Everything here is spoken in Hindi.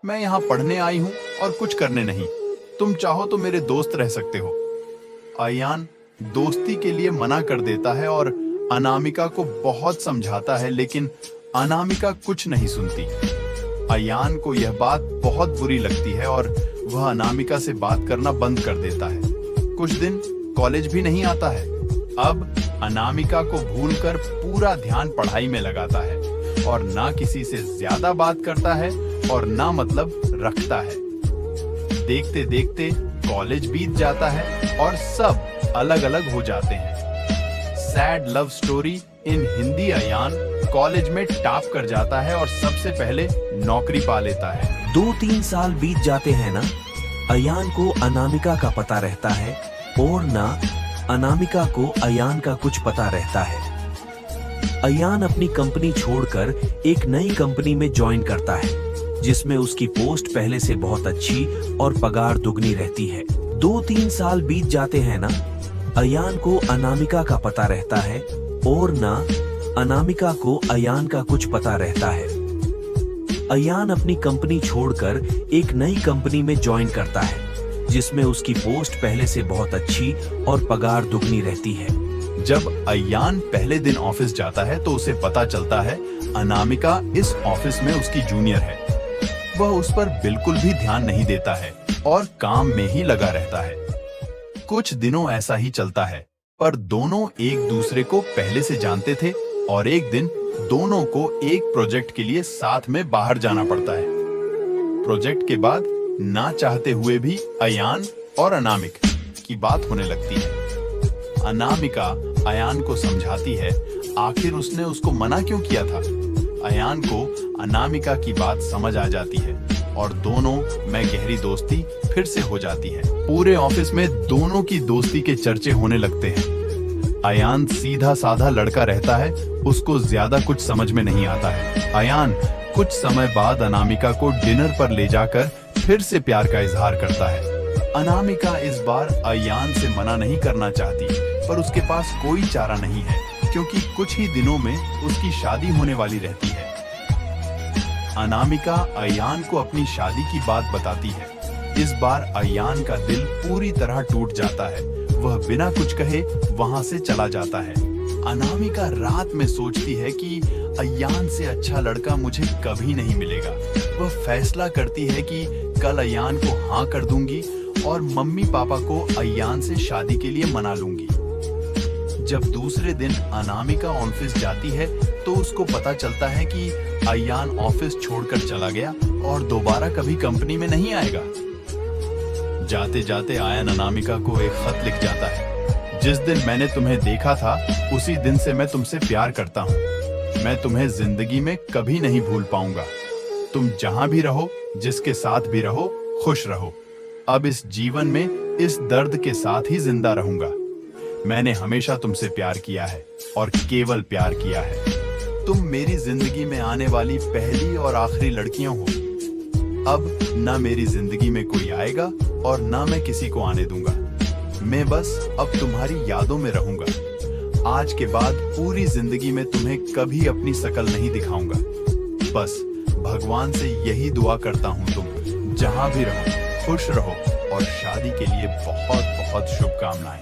मैं यहाँ पढ़ने आई हूँ और कुछ करने नहीं। तुम चाहो तो मेरे दोस्त रह सकते हो। अयान दोस्ती के लिए मना कर देता है और अनामिका को बहुत समझाता है, लेकिन अनामिका कुछ नहीं सुनती। अयान को यह बात बहुत बुरी लगती है और वह अनामिका से बात करना बंद कर देता है। कुछ दिन कॉलेज भी नहीं आता है। अब अनामिका को भूलकर पूरा ध्यान पढ़ाई में लगाता है और ना किसी से ज्यादा बात करता है और ना मतलब रखता है। देखते देखते कॉलेज बीत जाता है और सब अलग अलग हो जाते हैं। Sad love story in Hindi. Ayaan college में टॉप कर जाता है और सबसे पहले नौकरी पा लेता है। 2-3 साल बीत जाते हैं ना। अयान को अनामिका का पता रहता है और ना अनामिका को अयान का कुछ पता रहता है। अयान अपनी कंपनी छोड़कर एक नई कंपनी में ज्वाइन करता है, जिसमें उसकी पोस्ट पहले से बहुत अच्छी और पगार दुगनी रहती है। 2-3 साल बीत जाते हैं ना। अयान को अनामिका का पता रहता है और ना अनामिका को अयान का कुछ पता रहता है। अयान अपनी कंपनी छोड़कर एक नई कंपनी में ज्वाइन करता है, जिसमें उसकी पोस्ट पहले से बहुत अच्छी और पगार दुगनी रहती है। जब अयान पहले दिन ऑफिस जाता है तो उसे पता चलता है अनामिका इस ऑफिस में उसकी जूनियर है। वह उस पर बिल्कुल भी ध्यान नहीं देता है और काम में ही लगा रहता है। कुछ दिनों ऐसा ही चलता है, पर दोनों एक दूसरे को पहले से जानते थे और एक दिन दोनों को एक प्रोजेक्ट के लिए साथ में बाहर जाना पड़ता है। प्रोजेक्ट के बाद ना चाहते हुए भी अयान और अनामिका की बात होने लगती है। अनामिका अयान को समझाती है आखिर उसने उसको मना क्यों किया था। अयान को अनामिका की बात समझ आ जाती है और दोनों में गहरी दोस्ती फिर से हो जाती है। पूरे ऑफिस में दोनों की दोस्ती के चर्चे होने लगते हैं। अयान सीधा साधा लड़का रहता है, उसको ज्यादा कुछ समझ में नहीं आता है। अयान कुछ समय बाद अनामिका को डिनर पर ले जाकर फिर से प्यार का इजहार करता है। अनामिका इस बार अयान से मना नहीं करना चाहती, पर उसके पास कोई चारा नहीं है, क्योंकि कुछ ही दिनों में उसकी शादी होने वाली रहती है। अनामिका अयान को अपनी शादी की बात बताती है। इस बार अयान का दिल पूरी तरह टूट जाता है। वह बिना कुछ कहे वहां से चला जाता है। अनामिका रात में सोचती है कि अयान से अच्छा लड़का मुझे कभी नहीं मिलेगा। वह फैसला करती है कि कल अयान को हाँ कर दूंगी और मम्मी पापा को अयान से शादी के लिए मना लूंगी। जब दूसरे दिन अनामिका ऑफिस जाती है तो उसको पता चलता है कि अयान ऑफिस छोड़कर चला गया और दोबारा कभी कंपनी में नहीं आएगा। जाते जाते अयान अनामिका को एक खत लिख जाता है। जिस दिन मैंने तुम्हें देखा था उसी दिन से मैं तुमसे प्यार करता हूँ। मैं तुम्हें जिंदगी में कभी नहीं भूल पाऊंगा। तुम जहां भी रहो, जिसके साथ भी रहो, खुश रहो। अब इस जीवन में इस दर्द के साथ ही जिंदा रहूंगा। मैंने हमेशा तुमसे प्यार किया है और केवल प्यार किया है। तुम मेरी जिंदगी में आने वाली पहली और आखिरी लड़कियां हो। अब ना मेरी जिंदगी में कोई आएगा और ना मैं किसी को आने दूंगा। मैं बस अब तुम्हारी यादों में रहूंगा। आज के बाद पूरी जिंदगी में तुम्हें कभी अपनी शकल नहीं दिखाऊंगा। बस भगवान से यही दुआ करता हूँ तुम जहां भी रहो खुश रहो और शादी के लिए बहुत बहुत शुभकामनाएं।